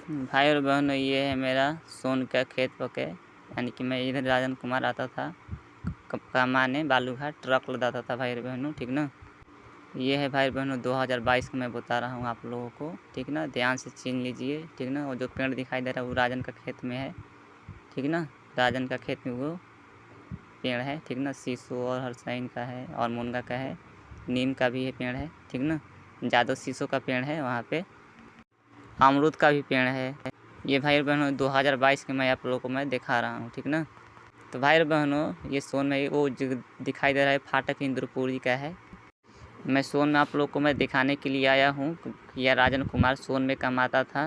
भाई और बहनों, ये है मेरा सोन का खेत पके, यानी कि मैं इधर राजन कुमार आता था कमाने बालूघाट, ट्रक लदाता था भाई और बहनों, ठीक ना। ये है भाई बहनों 2022 का मैं बता रहा हूँ आप लोगों को, ठीक ना। ध्यान से छीन लीजिए, ठीक ना। और जो पेड़ दिखाई दे रहा है वो राजन का खेत में है, ठीक ना। राजन का खेत में वो पेड़ है, ठीक ना। शीशो और हरसाइन का है और मुनगा का है, नीम का भी है पेड़ है, ठीक ना। ज़्यादा शीशो का पेड़ है वहाँ पे, अमरूद का भी पेड़ है। ये भाई बहनों 2022 के मैं आप लोगों को मैं दिखा रहा हूँ, ठीक ना। तो भाई बहनों, ये सोन में वो जो दिखाई दे रहा है फाटक इंद्रपुरी का है। मैं सोन में आप लोग को मैं दिखाने के लिए आया हूँ कि यह राजन कुमार सोन में कमाता था,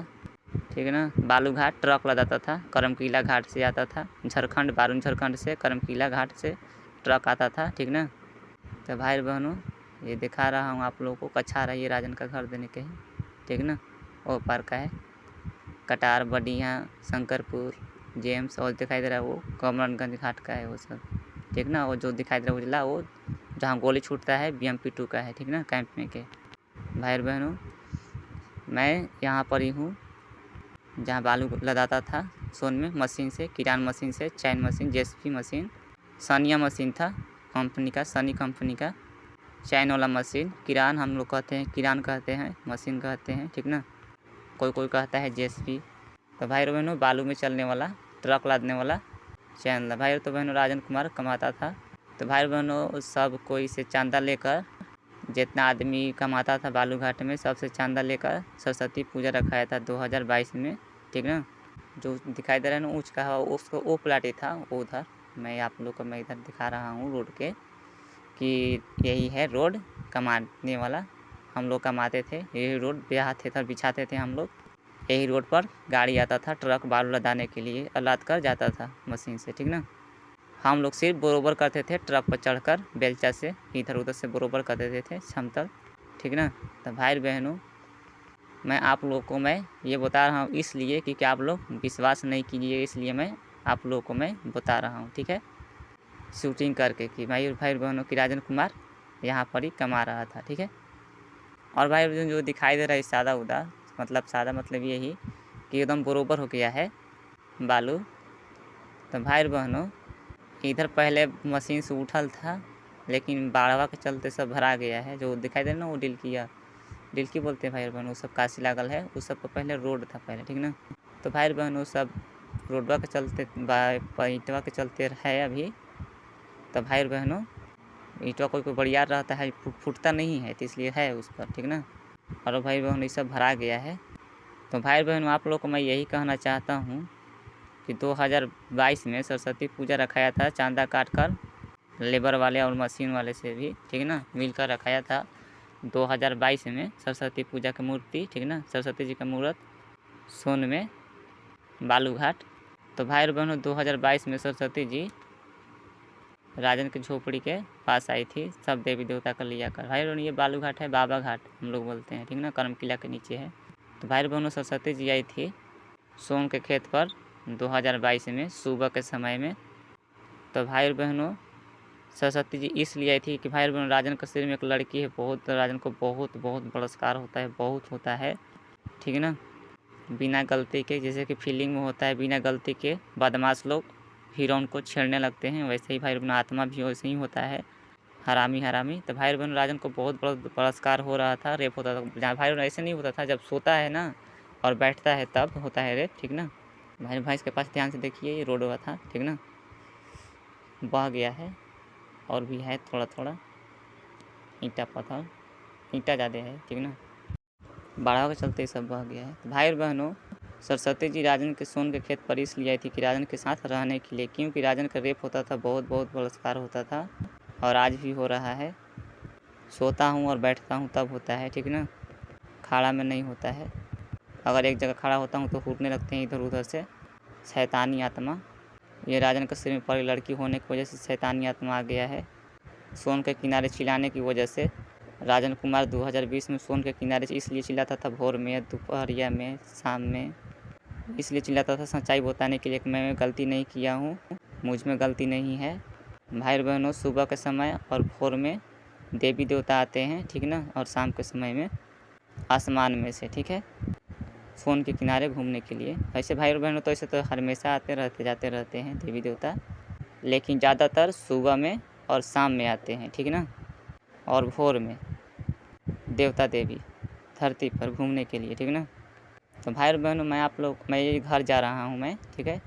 ठीक ना। बालूघाट ट्रक लदाता था, करमकीला घाट से आता था, झारखंड बारून झारखंड से करमकीला घाट से ट्रक आता था, ठीक ना। तो भाई बहनों, ये दिखा रहा हूँ आप लोगों को। कच्छा रहा ये राजन का घर देने के है, ठीक ना। वो पार का है कटार, बडिया, शंकरपुर, जेम्स, और दिखाई दे रहा है वो कमरनगंज घाट का है वो सब, ठीक ना। वो जो दिखाई दे रहा है उजला, वो जहाँ गोली छूटता है BMP 2 का है, ठीक ना, कैंप में के। भाई बहनों, मैं यहाँ पर ही हूँ जहाँ बालू लदाता था सोन में, मशीन से, किरान मशीन से, चैन मशीन, JCB मशीन, सनिया मशीन था कंपनी का, सनी कंपनी का चैन वाला मशीन। किरान हम लोग कहते हैं, किरान कहते हैं, मशीन कहते हैं, ठीक ना। कोई कोई कहता है JCB। तो भाई बहनों, बालू में चलने वाला, ट्रक लादने वाला चैन भाई तो बहनों राजन कुमार कमाता था। तो भाई बहनों, सब कोई से चांदा लेकर, जितना आदमी कमाता था बालूघाट में, सबसे चांदा लेकर सरस्वती पूजा रखाया था 2022 में, ठीक ना। जो दिखाई दे रहा है ना ऊँच का, उसको वो प्लाटी था वो उधर। मैं आप लोग को मैं इधर दिखा रहा हूँ रोड के, कि यही है रोड कमाने वाला। हम लोग कमाते थे, यही रोड बिछाते थे, बिछाते थे हम लोग। यही रोड पर गाड़ी आता था, ट्रक बालू लदाने के लिए लाद कर जाता था मशीन से, ठीक ना। हम लोग सिर्फ बरोबर करते थे ट्रक पर चढ़कर, बेलचा से इधर उधर से बरोबर कर देते थे समतल, ठीक ना। तो भाई बहनों, मैं आप लोगों को मैं ये बता रहा हूँ इसलिए कि आप लोग विश्वास नहीं कीजिए, इसलिए मैं आप लोगों को मैं बता रहा हूँ, ठीक है। शूटिंग करके कि भाई बहनों की राजन कुमार यहाँ पर ही कमा रहा था, ठीक है। और भाई बहनों, जो दिखाई दे रहा है सादा उदा, मतलब सादा मतलब यही कि एकदम बरोबर हो गया है बालू। तो भाई बहनों, इधर पहले मशीन से उठल था, लेकिन बाढ़वा के चलते सब भरा गया है। जो दिखाई दे रहा ना वो डिल्की बोलते हैं भाई बहनों, वो सब काशी लागल है। उस सब का पहले रोड था पहले, ठीक ना। तो भाई बहनों, सब रोडवा के चलते ईंटवा के चलते है अभी। तो भाई बहनों, ईंटवा कोई बढ़ियार रहता है, फूटता नहीं है, तो इसलिए है उस पर, ठीक ना। और भाई बहनों, ये सब भरा गया है। तो भाई बहनों, आप लोग को मैं यही कहना चाहता हूँ कि 2022 में सरस्वती पूजा रखाया था, चांदा काट कर लेबर वाले और मशीन वाले से भी, ठीक ना, मिलकर रखाया था 2022 में सरस्वती पूजा की मूर्ति, ठीक ना, सरस्वती जी का मूर्त सोन में बालूघाट। तो भाई और बहनों, 2022 में सरस्वती जी राजन की झोपड़ी के पास आई थी, सब देवी देवता का लिया कर। भाई बहनों, ये बालूघाट है, बाबा घाट हम लोग बोलते हैं, ठीक ना, करमकिला के नीचे है। तो भाई बहनों, सरस्वती जी आई थी सोन के खेत पर 2022 में सुबह के समय में। तो भाई बहनों, सरस्वती जी इसलिए आई थी कि भाई बहनों, राजन के शरीर में एक लड़की है, बहुत राजन को बहुत बहुत बलात्कार होता है, बहुत होता है, ठीक है ना। बिना गलती के, जैसे कि फीलिंग में होता है, बिना गलती के बदमाश लोग हीरोइन को छेड़ने लगते हैं, वैसे ही भाई बहनों आत्मा भी वैसे ही होता है, हरामी हरामी। तो भाई बहनों, राजन को बहुत बड़ा बलात्कार हो रहा था, रेप होता था। जहाँ भाई बहनों ऐसे नहीं होता था, जब सोता है ना और बैठता है तब होता है रेप, ठीक ना। भाई भाई इसके पास ध्यान से देखिए, ये रोड हुआ था, ठीक ना, बह गया है और भी है थोड़ा थोड़ा ईंटा पत्थर, ईंटा ज़्यादा है, ठीक ना, बाढ़ के चलते सब बह गया है। तो भाई बहनों, सरस्वती जी राजन के सोन के खेत पर इसलिए आई थी कि राजन के साथ रहने के लिए, क्योंकि राजन का रेप होता था, बहुत बहुत बलात्कार होता था, और आज भी हो रहा है। सोता हूँ और बैठता हूँ तब होता है, ठीक ना, खाड़ा में नहीं होता है। अगर एक जगह खड़ा होता हूँ तो फूटने लगते हैं इधर उधर से शैतानी आत्मा। ये राजन के सिर में पड़ी लड़की होने की वजह से शैतानी आत्मा आ गया है। सोन के किनारे चिल्लाने की वजह से राजन कुमार 2020 में सोन के किनारे इसलिए चिल्लाता था, भोर में, दोपहरिया में, शाम में, इसलिए चिल्लाता था सच्चाई बताने के लिए कि मैं गलती नहीं किया हूँ, मुझ में गलती नहीं है। भाई बहनों, सुबह के समय और भोर में देवी देवता आते हैं, ठीक ना, और शाम के समय में आसमान में से, ठीक है। सोन के किनारे घूमने के लिए। ऐसे भाई और बहनों तो ऐसे तो हमेशा आते रहते जाते रहते हैं देवी देवता, लेकिन ज़्यादातर सुबह में और शाम में आते हैं, ठीक ना, और भोर में देवता देवी धरती पर घूमने के लिए, ठीक ना। तो भाई और बहनों मैं ये घर जा रहा हूँ मैं, ठीक है।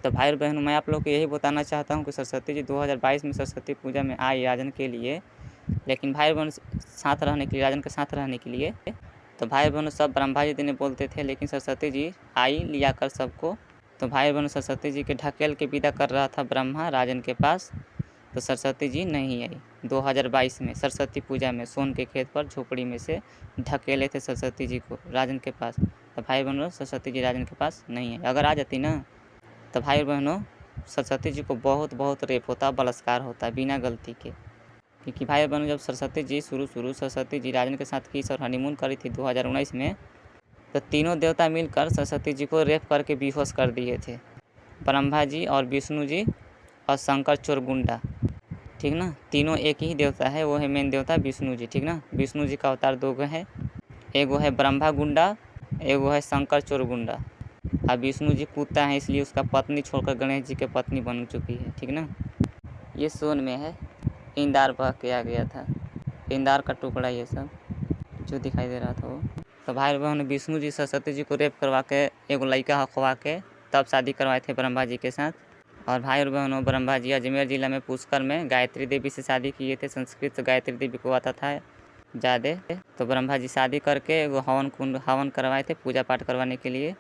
तो भाई और बहनों मैं आप लोग को यही बताना चाहता हूँ कि सरस्वती जी 2022 में सरस्वती पूजा में आई राजन के लिए, लेकिन भाई बहन साथ रहने के लिए, राजन के साथ रहने के लिए। तो भाई बहनों सब ब्रह्मा जी देने बोलते थे, लेकिन सरस्वती जी आई लिया कर सबको। तो भाई बहनों सरस्वती जी के ढकेल के विदा कर रहा था ब्रह्मा राजन के पास, तो सरस्वती जी नहीं आई। 2022 में सरस्वती पूजा में सोन के खेत पर झोपड़ी में से ढकेले थे सरस्वती जी को राजन के पास। तो भाई बहनों सरस्वती जी राजन के पास नहीं है। अगर आ जाती ना तो भाई बहनों सरस्वती जी को बहुत बहुत रेप होता, बलात्कार होता बिना गलती के। क्योंकि भाई बहनों जब सरस्वती जी सरस्वती जी राजन के साथ की और हनीमून करी थी 2019 में, तो तीनों देवता मिलकर सरस्वती जी को रेप करके बेहोश कर दिए थे। ब्रह्मा जी और विष्णु जी और शंकर चोरगुंडा, ठीक ना। तीनों एक ही देवता है, वो है मेन देवता विष्णु जी, ठीक ना। विष्णु जी का अवतार दो है, एगो है ब्रह्मा गुंडा, एगो है शंकर चोरगुंडा। और विष्णु जी कुत्ता है, इसलिए उसका पत्नी छोड़कर गणेश जी के पत्नी बन चुकी है, ठीक ना। ये सोन में है, इंदार बह के आ गया था, इंदार का टुकड़ा ये सब जो दिखाई दे रहा था वो। तो भाई बहन विष्णु जी सरस्वती जी को रेप करवा के एगो लड़का हकवा के तब शादी करवाए थे ब्रह्मा जी के साथ। और भाई और बहनों ब्रह्मा जी अजमेर जिला में पुष्कर में गायत्री देवी से शादी किए थे। संस्कृत गायत्री देवी को आता था ज़्यादा, तो ब्रह्मा जी शादी करके एगो हवन करवाए थे पूजा पाठ करवाने के लिए।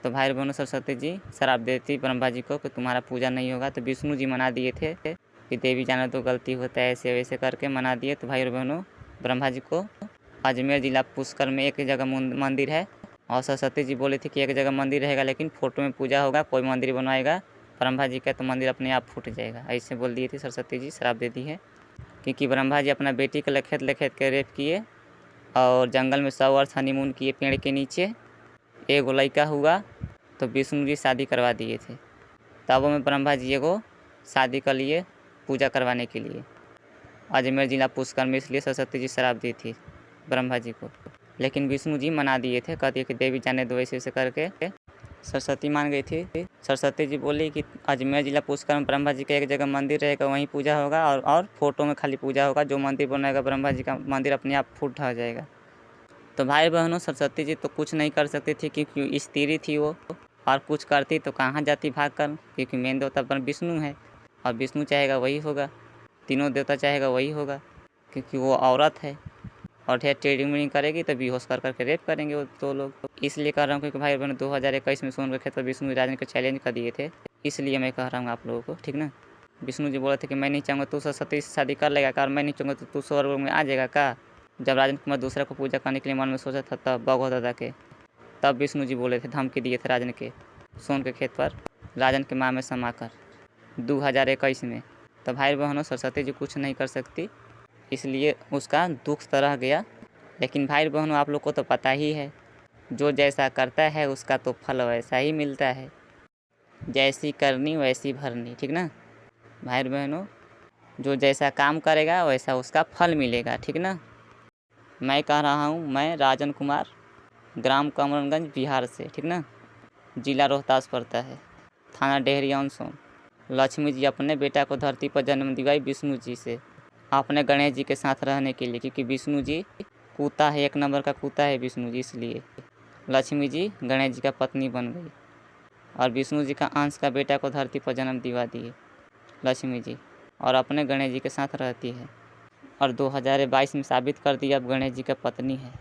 तो भाई और बहनों सरस्वती जी शराब देती ब्रह्मा जी को कि तुम्हारा पूजा नहीं होगा। तो विष्णु जी मना दिए थे कि देवी जाना तो गलती होता है, ऐसे वैसे करके मना दिए। तो भाई और बहनों ब्रह्मा जी को अजमेर जिला पुष्कर में एक जगह मंदिर है, और सरस्वती जी बोली थी कि एक जगह मंदिर रहेगा लेकिन फोटो में पूजा होगा, कोई मंदिर बनवाएगा ब्रह्मा जी का तो मंदिर अपने आप फूट जाएगा, ऐसे बोल दिए थे सरस्वती जी, श्राप दे दी है। क्योंकि ब्रह्मा जी अपना बेटी को लखेत के रेप किए और जंगल में 100 वर्ष हनीमून किए पेड़ के नीचे। एगो लड़का हुआ तो विष्णु जी शादी करवा दिए थे, तब में ब्रह्मा जी एगो शादी कर लिए पूजा करवाने के लिए अजमेर जिला पुष्कर में, इसलिए सरस्वती जी श्राप दी थी ब्रह्मा जी को। लेकिन विष्णु जी मना दिए थे, कहती कि देवी जाने दो ऐसे करके। सरस्वती मान गई थी। सरस्वती जी बोली कि अजमेर जिला पुष्कर में ब्रह्मा जी का एक जगह मंदिर रहेगा, वहीं पूजा होगा, और फोटो में खाली पूजा होगा, जो मंदिर बनाएगा ब्रह्मा जी का मंदिर अपने आप फूट ढह जाएगा। तो भाई बहनों सरस्वती जी तो कुछ नहीं कर सकती थी क्योंकि स्त्री थी वो, और कुछ करती तो कहाँ जाती भाग कर, क्योंकि मेन देवता विष्णु है और विष्णु चाहेगा वही होगा, तीनों देवता चाहेगा वही होगा, क्योंकि वो औरत है और ढेर टेढ़ी करेगी तो बेहोश कर करके रेप करेंगे वो दो लोग। इसलिए कह रहा हूँ क्योंकि भाई बहन 2021 में सोन के खेत पर विष्णु राजन को चैलेंज कर दिए थे, इसलिए मैं कह रहा हूँ आप लोगों को, ठीक ना। विष्णु जी बोले थे कि मैं नहीं चाहूँगा तू सरस्वती से शादी कर लेगा का, और मैं नहीं चाहूँगा तो तू स्वर्ग में आ जाएगा का। जब राजन कुमार दूसरा को पूजा करने के लिए मन में सोचा था तब बगो दादा के, तब विष्णु जी बोले थे, धमकी दिए थे राजन के सोन के खेत पर राजन के माँ में समा कर 2021 में। तो भाई बहनों सरस्वती जी कुछ नहीं कर सकती, इसलिए उसका दुख तो रह गया। लेकिन भाई बहनों आप लोग को तो पता ही है, जो जैसा करता है उसका तो फल वैसा ही मिलता है, जैसी करनी वैसी भरनी, ठीक ना। भाई बहनों जो जैसा काम करेगा वैसा उसका फल मिलेगा, ठीक ना। मैं कह रहा हूँ, मैं राजन कुमार, ग्राम कमरगंज बिहार से, ठीक ना, जिला रोहतास पड़ता है, थाना डेहरी ऑन सोन। लक्ष्मी जी अपने बेटा को धरती पर जन्म दिवाई विष्णु जी से अपने गणेश जी के साथ रहने के लिए, क्योंकि विष्णु जी कुत्ता है, एक नंबर का कुत्ता है विष्णु जी, इसलिए लक्ष्मी जी गणेश जी का पत्नी बन गई और विष्णु जी का अंश का बेटा को धरती पर जन्म दिवा दिए लक्ष्मी जी, और अपने गणेश जी के साथ रहती है, और 2022 में साबित कर दिया अब गणेश जी का पत्नी है।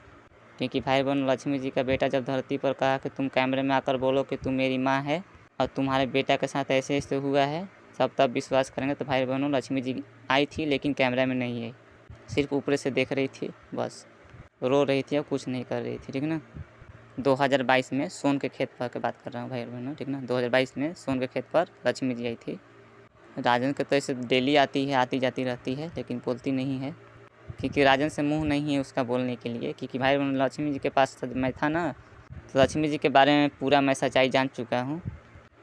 क्योंकि भाई बहन लक्ष्मी जी का बेटा जब धरती पर कहा कि तुम कैमरे में आकर बोलो कि तुम मेरी माँ है और तुम्हारे बेटा के साथ ऐसे ऐसे हुआ है, सब तब विश्वास करेंगे। तो भाई बहनों लक्ष्मी जी आई थी लेकिन कैमरा में नहीं आई, सिर्फ ऊपर से देख रही थी, बस रो रही थी और कुछ नहीं कर रही थी, ठीक ना। 2022 में सोन के खेत पर की बात कर रहा हूँ भाई बहनों, ठीक ना। 2022 में सोन के खेत पर लक्ष्मी जी आई थी। राजन के तो ऐसे डेली आती है, आती जाती रहती है, लेकिन बोलती नहीं है क्योंकि राजन से मुंह नहीं है उसका बोलने के लिए। क्योंकि भाई लक्ष्मी जी के पास मैं था ना, तो लक्ष्मी जी के बारे में पूरा मैं सच्चाई जान चुका हूँ।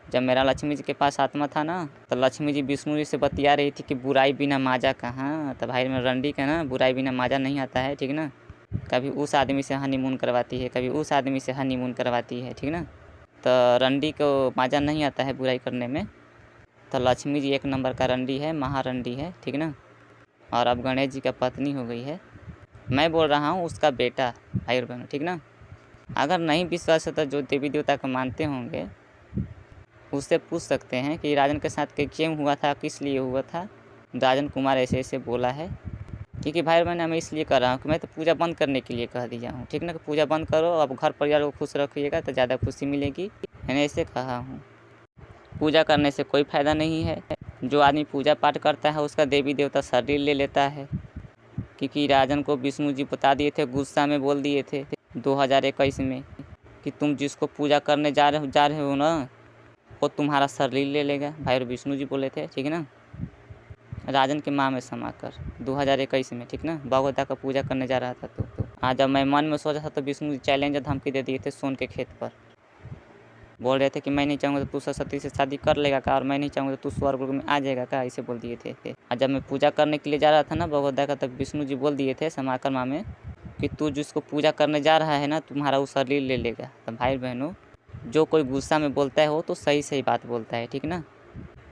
जब मेरा लक्ष्मी जी के पास आत्मा था ना, तो लक्ष्मी जी विष्णु जी से बतिया रही थी कि बुराई बिना माजा कहाँ। तो भाई में रंडी का ना बुराई बिना माजा नहीं आता है, ठीक ना। कभी उस आदमी से हनीमून करवाती है, कभी उस आदमी से हनीमून करवाती है, ठीक ना। तो रंडी को मज़ा नहीं आता है बुराई करने में। तो लक्ष्मी जी एक नंबर का रंडी है, महारंडी है, ठीक ना। और अब गणेश जी का पत्नी हो गई है। मैं बोल रहा हूँ उसका बेटा, भाई और बहनों, ठीक ना। अगर नहीं विश्वास है तो जो देवी देवता को मानते होंगे उससे पूछ सकते हैं कि राजन के साथ क्यों हुआ था, किस लिए हुआ था। राजन कुमार ऐसे ऐसे बोला है, क्योंकि भाई बहन मैं इसलिए कर रहा हूँ कि मैं तो पूजा बंद करने के लिए कह दिया हूँ, ठीक ना। कि पूजा बंद करो, अब घर परिवार को खुश रखिएगा तो ज़्यादा खुशी मिलेगी, मैंने ऐसे कहा हूँ। पूजा करने से कोई फ़ायदा नहीं है। जो आदमी पूजा पाठ करता है उसका देवी देवता शरीर ले लेता है, क्योंकि राजन को विष्णु जी बता दिए थे, गुस्सा में बोल दिए थे 2021 में कि तुम जिसको पूजा करने जा रहे हो ना वो तुम्हारा शरीर ले लेगा। भाई विष्णु जी बोले थे, ठीक है ना। राजन के माँ में समा कर 2021 में, ठीक ना। भगवता का पूजा करने जा रहा था तो आज जब मैं मन में सोचा था तो विष्णु जी चैलेंज धमकी दे दिए थे सोन के खेत पर। बोल रहे थे कि मैं नहीं चाहूँगा तो तू सरस्वती से शादी कर लेगा का, और मैं नहीं चाहूँगा तो तू स्वर्ग में आ जाएगा का, ऐसे बोल दिए थे। और जब मैं पूजा करने के लिए जा रहा था ना भगवता का, तब विष्णु जी बोल दिए थे समाकर माँ में कि तू जिसको पूजा करने जा रहा है ना तुम्हारा वो शरीर ले लेगा। तो भाई बहनों जो कोई गुस्सा में बोलता है वो तो सही सही बात बोलता है, ठीक ना।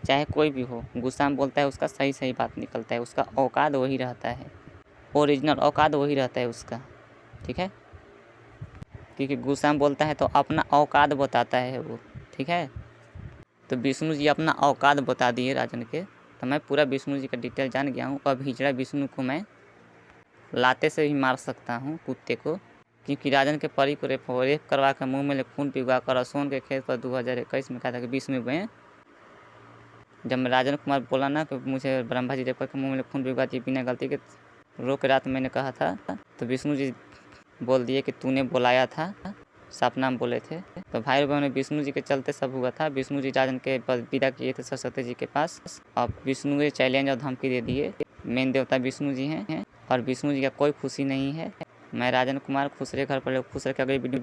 चाहे कोई भी हो गुस्सा में बोलता है उसका सही सही बात निकलता है, उसका औकात वही रहता है, ओरिजिनल औकात वही रहता है उसका, ठीक है। क्योंकि गुस्सा में बोलता है तो अपना औकात बताता है वो, ठीक है। तो विष्णु जी अपना औकात बता दिए राजन के। तो मैं पूरा विष्णु जी का डिटेल जान गया हूँ। अब हिजड़ा विष्णु को मैं लाते से भी मार सकता हूँ कुत्ते को, क्योंकि राजन के परी को रेप करवा कर मुँह में खून पिघवा कर सोन के खेत पर 2021 में कहा था कि 20 में जब मैं राजन कुमार बोला ना कि मुझे ब्रह्मा जी रेप करके मुँह में खून पिघवा दिए बिना गलती के, रो के रात मैंने कहा था, तो विष्णु जी बोल दिए कि तूने बुलाया था, सपना में बोले थे। तो भाई बहनों विष्णु जी के चलते सब हुआ था। विष्णु जी राजन के विदा किए थे सरस्वती जी के पास, और विष्णु जी चैलेंज और धमकी दे दिए। मेन देवता विष्णु जी हैं और विष्णु जी का कोई खुशी नहीं है। मैं राजन कुमार खुश रहे, घर पर खुश रहे। अगली वीडियो